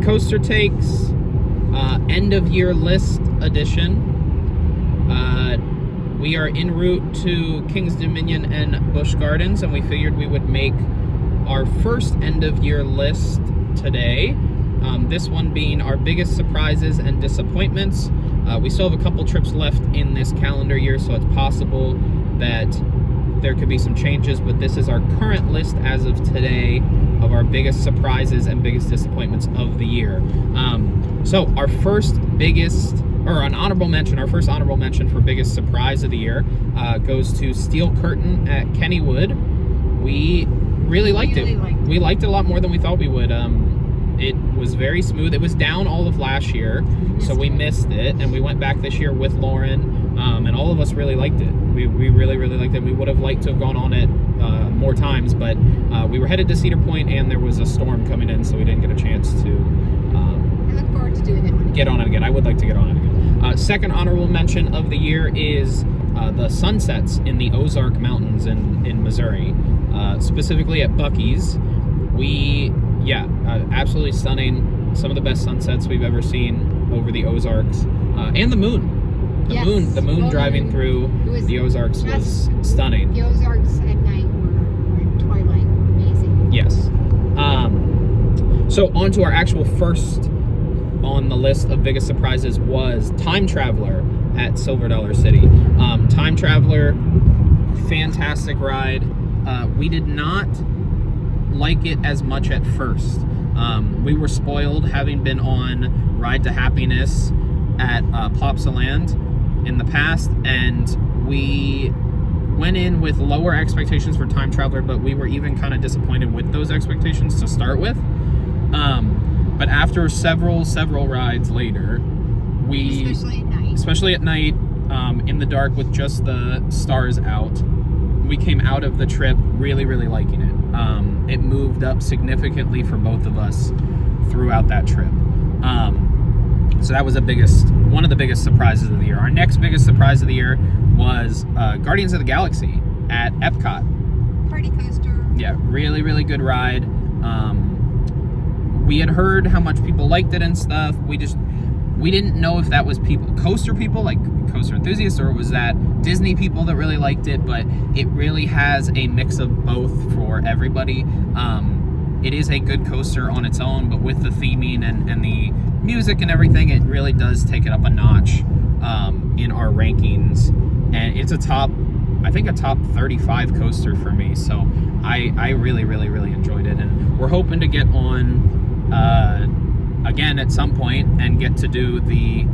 Coaster Takes end of year list edition. We are en route to King's Dominion and Busch Gardens, and we figured we would make our first end of year list today. This one being our biggest surprises and disappointments. We still have a couple trips left in this calendar year, so it's possible that there could be some changes, but this is our current list as of today of our biggest surprises and biggest disappointments of the year. So our first biggest, or an honorable mention, our first honorable mention for biggest surprise of the year goes to Steel Curtain at Kennywood. We really liked it. We liked it a lot more than we thought we would. It was very smooth. It was down all of last year, so we missed it, and we went back this year with Lauren, and all of us really liked it. We really, really liked it. We would have liked to have gone on it more times, but we were headed to Cedar Point, and there was a storm coming in, so we didn't get a chance to I look forward to doing it. Get on it again. I would like to get on it again. Second honorable mention of the year is the sunsets in the Ozark Mountains in Missouri, specifically at Buc-ee's. Absolutely stunning. Some of the best sunsets we've ever seen over the Ozarks, and the moon. The moon driving through the Ozarks was stunning. The Ozarks at night or twilight were amazing. Yes. So on to our actual first on the list of biggest surprises was Time Traveler at Silver Dollar City. Time Traveler, fantastic ride. We did not like it as much at first. We were spoiled having been on Ride to Happiness at Plopsaland in the past, and we went in with lower expectations for Time Traveler, but we were even kind of disappointed with those expectations to start with. But after several rides later, especially at night, in the dark with just the stars out, we came out of the trip really, really liking it. It moved up significantly for both of us throughout that trip. So that was one of the biggest surprises of the year. Our next biggest surprise of the year was Guardians of the Galaxy at Epcot. Party coaster. Yeah, really, really good ride. We had heard how much people liked it and stuff. We didn't know if that was coaster people, like coaster enthusiasts, or was that Disney people that really liked it, but it really has a mix of both for everybody. It is a good coaster on its own, but with the theming and the music and everything, it really does take it up a notch in our rankings. And it's a top 35 coaster for me. So I really, really, really enjoyed it. And we're hoping to get on again at some point and get to do the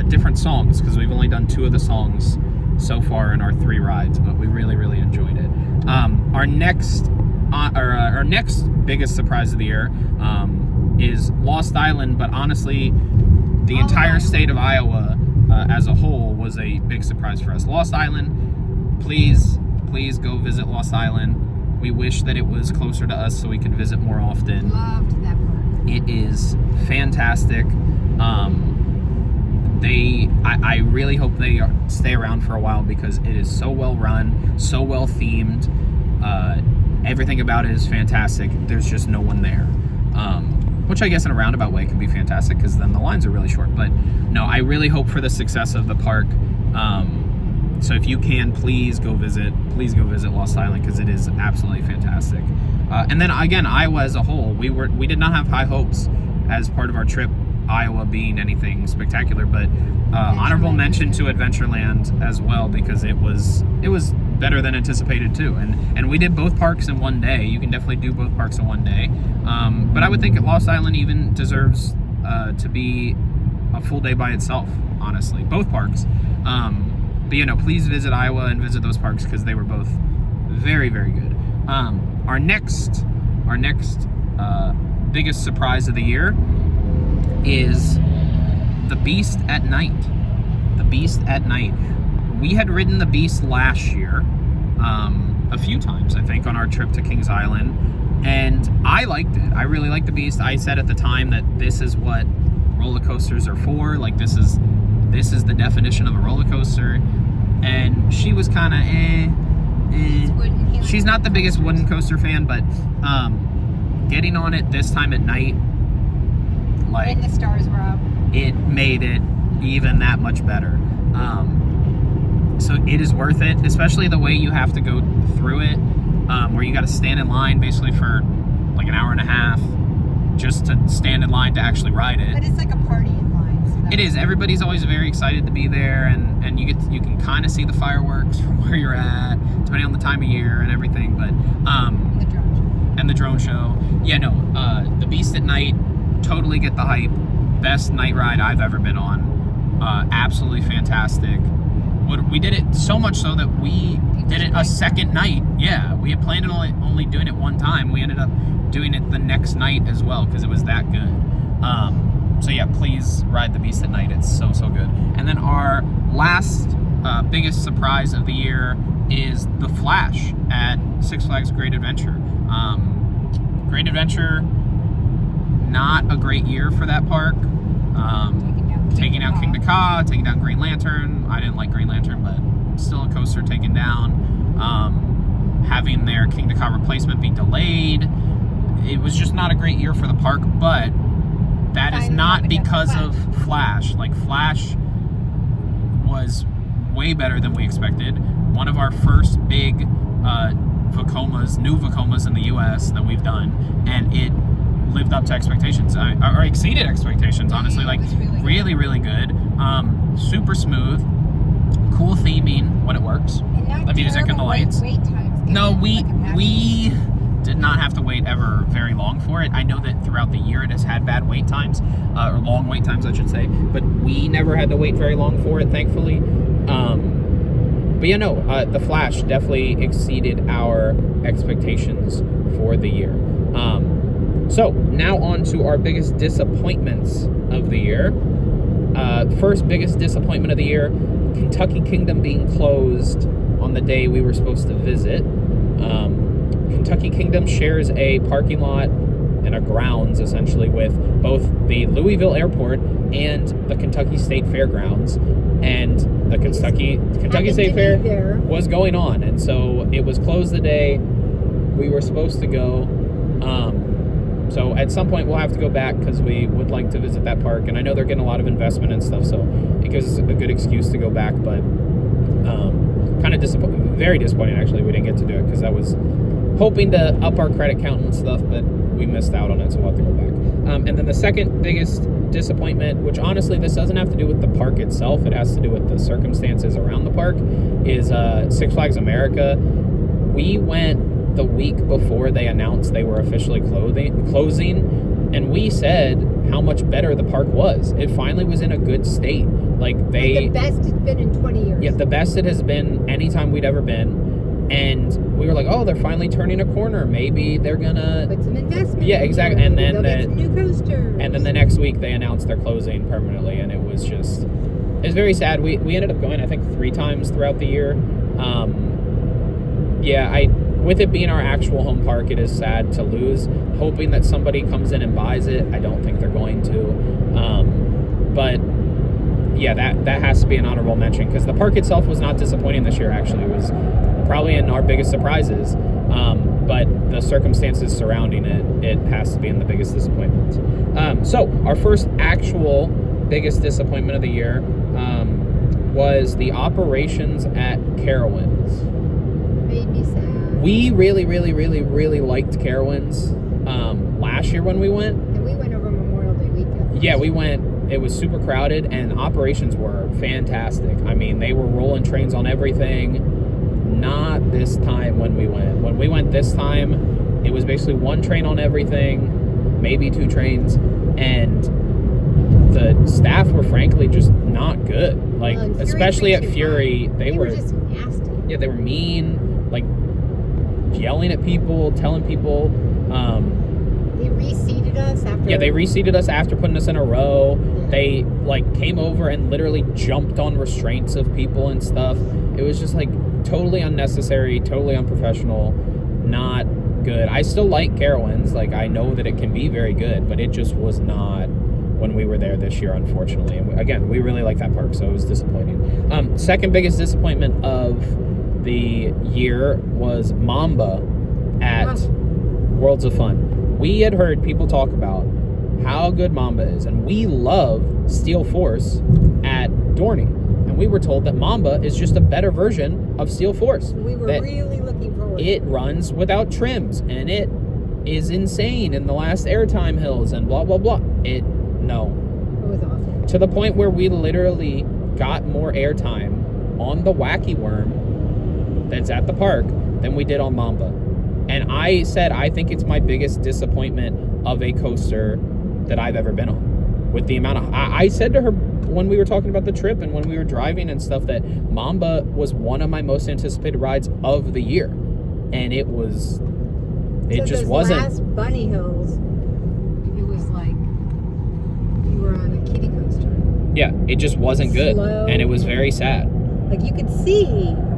different songs, because we've only done 2 of the songs so far in our 3 rides, but we really, really enjoyed it. Our next biggest surprise of the year is Lost Island, but honestly, the entire state of Iowa as a whole was a big surprise for us. Lost Island, please go visit Lost Island. We wish that it was closer to us so we could visit more often. Loved that part. It is fantastic. I really hope they stay around for a while, because it is so well run, so well themed. Everything about it is fantastic. There's just no one there, which I guess in a roundabout way can be fantastic, because then the lines are really short. But no, I really hope for the success of the park. So if you can, please go visit Lost Island, because it is absolutely fantastic. And then again, Iowa as a whole, we did not have high hopes as part of our trip, Iowa being anything spectacular, but honorable mention to Adventureland as well, because it was better than anticipated too. And we did both parks in one day. You can definitely do both parks in one day. But I would think that Lost Island even deserves to be a full day by itself, honestly, both parks. But please visit Iowa and visit those parks, because they were both very, very good. Our next biggest surprise of the year is the Beast at Night. The Beast at Night. We had ridden the Beast last year a few times, I think, on our trip to Kings Island, and I liked it. I really liked the Beast. I said at the time that this is what roller coasters are for. Like, this is the definition of a roller coaster. And she was kind of She's not the biggest wooden coaster fan, but getting on it this time at night, like when the stars were up. it made it even that much better. So it is worth it, especially the way you have to go through it, where you got to stand in line basically for like an hour and a half just to stand in line to actually ride it. But it's like a party in line. So It is. Everybody's always very excited to be there, and you can kind of see the fireworks from where you're at, depending on the time of year and everything. But the drone show. and the drone show, yeah, no, the Beast at Night, totally get the hype. Best night ride I've ever been on. Absolutely fantastic. We did it so much so that we did it a second night. Yeah, we had planned on only doing it one time. We ended up doing it the next night as well because it was that good. So yeah, please ride the Beast at Night. It's so good. And then our last biggest surprise of the year is the Flash at Six Flags Great Adventure. Great Adventure, not a great year for that park. Taking down King Ka, taking down Green Lantern. I didn't like Green Lantern, but still a coaster taken down. Having their King Ka replacement be delayed. It was just not a great year for the park, but that is not because of Flash. Like, Flash was way better than we expected. One of our first big new Vekomas in the US that we've done, and it lived up to expectations, or exceeded expectations, honestly. Yeah, like, it was really good. Super smooth, cool theming when it works. And not The music and the terrible lights. Wait times. No, Like a passenger. we did not have to wait ever very long for it. I know that throughout the year it has had bad wait times, or long wait times, I should say, but we never had to wait very long for it, thankfully. But yeah, no, the Flash definitely exceeded our expectations for the year. So now on to our biggest disappointments of the year. First biggest disappointment of the year, Kentucky Kingdom being closed on the day we were supposed to visit. Kentucky Kingdom shares a parking lot and a grounds essentially with both the Louisville Airport and the Kentucky State Fairgrounds, and the Kentucky State Fair was going on, and so it was closed the day we were supposed to go. So at some point we'll have to go back because we would like to visit that park, and I know they're getting a lot of investment and stuff, so it gives us a good excuse to go back. But kind of very disappointing actually we didn't get to do it because I was hoping to up our credit count and stuff, but we missed out on it, so we'll have to go back. And then the second biggest disappointment, which honestly this doesn't have to do with the park itself, it has to do with the circumstances around the park, is Six Flags America. We went the week before they announced they were officially closing, and we said how much better the park was. It finally was in a good state. Like the best it's been in 20 years. Yeah, the best it has been anytime we'd ever been. And we were like, oh, they're finally turning a corner. Maybe they're gonna put some investment. Yeah, exactly. And then some new coasters. And then the next week they announced they're closing permanently, and it was very sad. We ended up going, I think, 3 times throughout the year. With it being our actual home park, it is sad to lose. Hoping that somebody comes in and buys it. I don't think they're going to. But yeah, that has to be an honorable mention because the park itself was not disappointing this year. Actually, it was probably in our biggest surprises. But the circumstances surrounding it has to be in the biggest disappointments. So our first actual biggest disappointment of the year was the operations at Carowinds. Made me sad. We really liked Carowinds last year when we went. And we went over Memorial Day weekend. Yeah, we went. It was super crowded, and operations were fantastic. I mean, they were rolling trains on everything. Not this time when we went. When we went this time, it was basically 1 train on everything, maybe 2 trains, and the staff were frankly just not good. Like, especially at Fury, they were just nasty. Yeah, they were mean, like yelling at people, telling people. They reseated us after. Yeah, they reseated us after putting us in a row. Yeah. They came over and literally jumped on restraints of people and stuff. It was just totally unnecessary, totally unprofessional, not good. I still like Carowinds. I know that it can be very good, but it just was not when we were there this year, unfortunately. And again, we really like that park, so it was disappointing. Second biggest disappointment of the year was Mamba at Worlds of Fun. We had heard people talk about how good Mamba is. And we love Steel Force at Dorney. And we were told that Mamba is just a better version of Steel Force. We were really looking forward to it. It runs without trims, and it is insane in the last airtime hills and blah, blah, blah. It was awful. To the point where we literally got more airtime on the Wacky Worm that's at the park than we did on Mamba. And I said, I think it's my biggest disappointment of a coaster that I've ever been on. With the amount of... I said to her when we were talking about the trip and when we were driving and stuff that Mamba was one of my most anticipated rides of the year. And it was... It just wasn't... Last Bunny Hills, it was like you were on a kiddie coaster. Yeah, it just wasn't good. Slow. And it was very sad. Like, you could see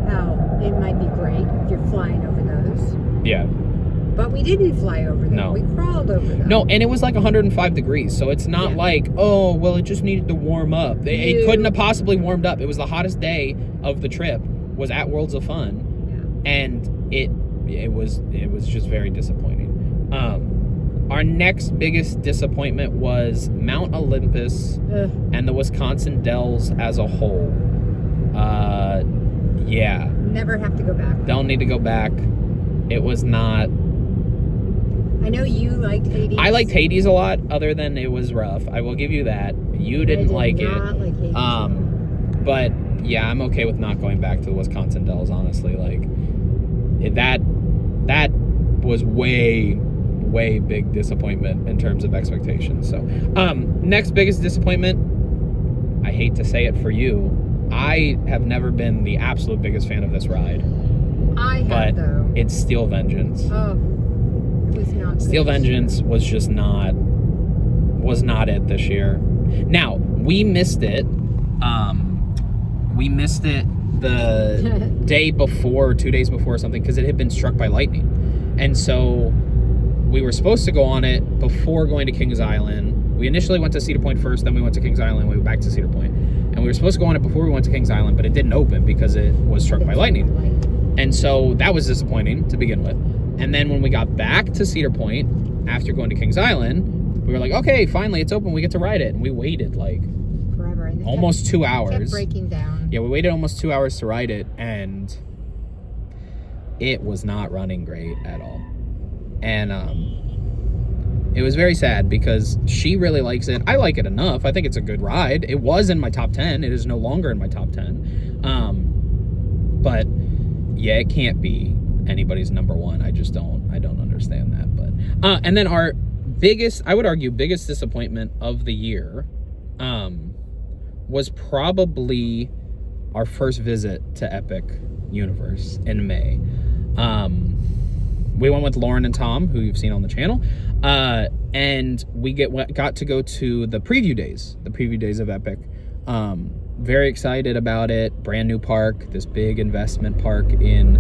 how it might be great if you're flying over those. Yeah. But we didn't fly over them. No. We crawled over them. No, and it was like 105 degrees, so it's not like, oh, well, it just needed to warm up. It couldn't have possibly warmed up. It was the hottest day of the trip, was at Worlds of Fun, and it was just very disappointing. Our next biggest disappointment was Mount Olympus and the Wisconsin Dells as a whole. Yeah. Never have to go back. Don't need to go back. It was not... I know you liked Hades. I liked Hades a lot, other than it was rough. I will give you that. You didn't like it. I did not like Hades. But yeah, I'm okay with not going back to the Wisconsin Dells, honestly. Like, that was way big disappointment in terms of expectations. So, next biggest disappointment, I hate to say it for you, I have never been the absolute biggest fan of this ride. I have, though. It's Steel Vengeance. Oh, it was not Steel good. Vengeance was just not it this year. Now, we missed it. We missed it the day before, 2 days before or something, because it had been struck by lightning. And so we were supposed to go on it before going to Kings Island. We initially went to Cedar Point first, then we went to Kings Island, we went back to Cedar Point. And we were supposed to go on it before we went to Kings Island, but it didn't open because it was struck by lightning. And so that was disappointing to begin with. And then when we got back to Cedar Point, after going to Kings Island, we were like, okay, finally it's open, we get to ride it. And we waited like forever. And almost 2 hours. Kept breaking down. Yeah, we waited almost 2 hours to ride it, and it was not running great at all. And it was very sad because she really likes it. I like it enough. I think it's a good ride. It was in my top 10. It is no longer in my top 10. But yeah, it can't be anybody's number one. I don't understand that. But and then our biggest, I would argue, biggest disappointment of the year was probably our first visit to Epic Universe in May. We went with Lauren and Tom, who you've seen on the channel, and we got to go to the preview days of Epic. Very excited about it. Brand new park, this big investment park in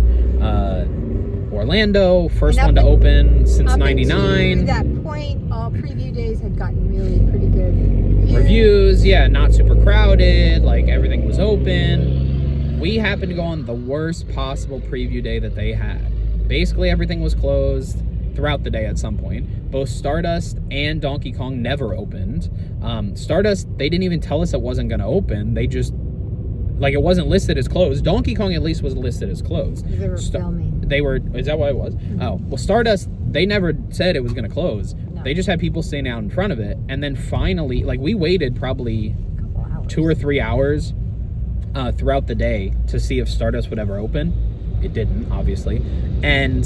Orlando. First one to open since '99. At that point, all preview days had gotten really pretty good reviews. Yeah, not super crowded. Like, everything was open. We happened to go on the worst possible preview day that they had. Basically, everything was closed throughout the day at some point. Both Stardust and Donkey Kong never opened. Stardust, they didn't even tell us it wasn't going to open. They just, like, it wasn't listed as closed. Donkey Kong at least was listed as closed. They were filming. They were, is that what it was? Mm-hmm. Oh, well, Stardust, they never said it was going to close. No. They just had people standing out in front of it. And then finally, like, we waited probably 2 or 3 hours throughout the day to see if Stardust would ever open. It didn't, obviously. And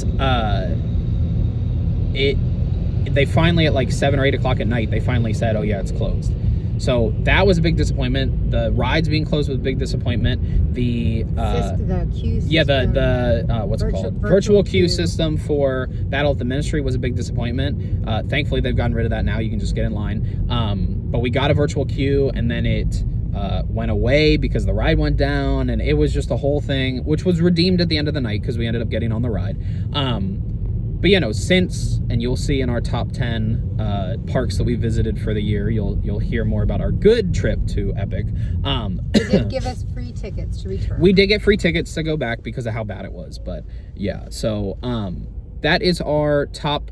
they finally, at like 7 or 8 o'clock at night, they finally said, oh yeah, it's closed. So that was a big disappointment. The rides being closed was a big disappointment. The queue system. Yeah, the what's it called? Virtual queue system for Battle at the Ministry was a big disappointment. Thankfully, they've gotten rid of that now. You can just get in line. But we got a virtual queue, and then it went away because the ride went down, and it was just a whole thing, which was redeemed at the end of the night because we ended up getting on the ride. But you know, since, and you'll see in our top 10 parks that we visited for the year, you'll hear more about our good trip to Epic. They did give us free tickets to return. We did get free tickets to go back because of how bad it was. But yeah, so that is our top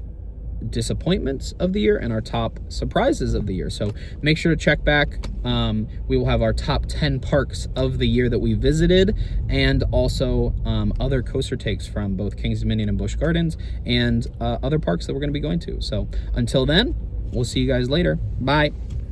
disappointments of the year and our top surprises of the year. So make sure to check back. We will have our top 10 parks of the year that we visited, and also other coaster takes from both Kings Dominion and Busch Gardens, and other parks that we're going to be going to. So until then, we'll see you guys later. Bye.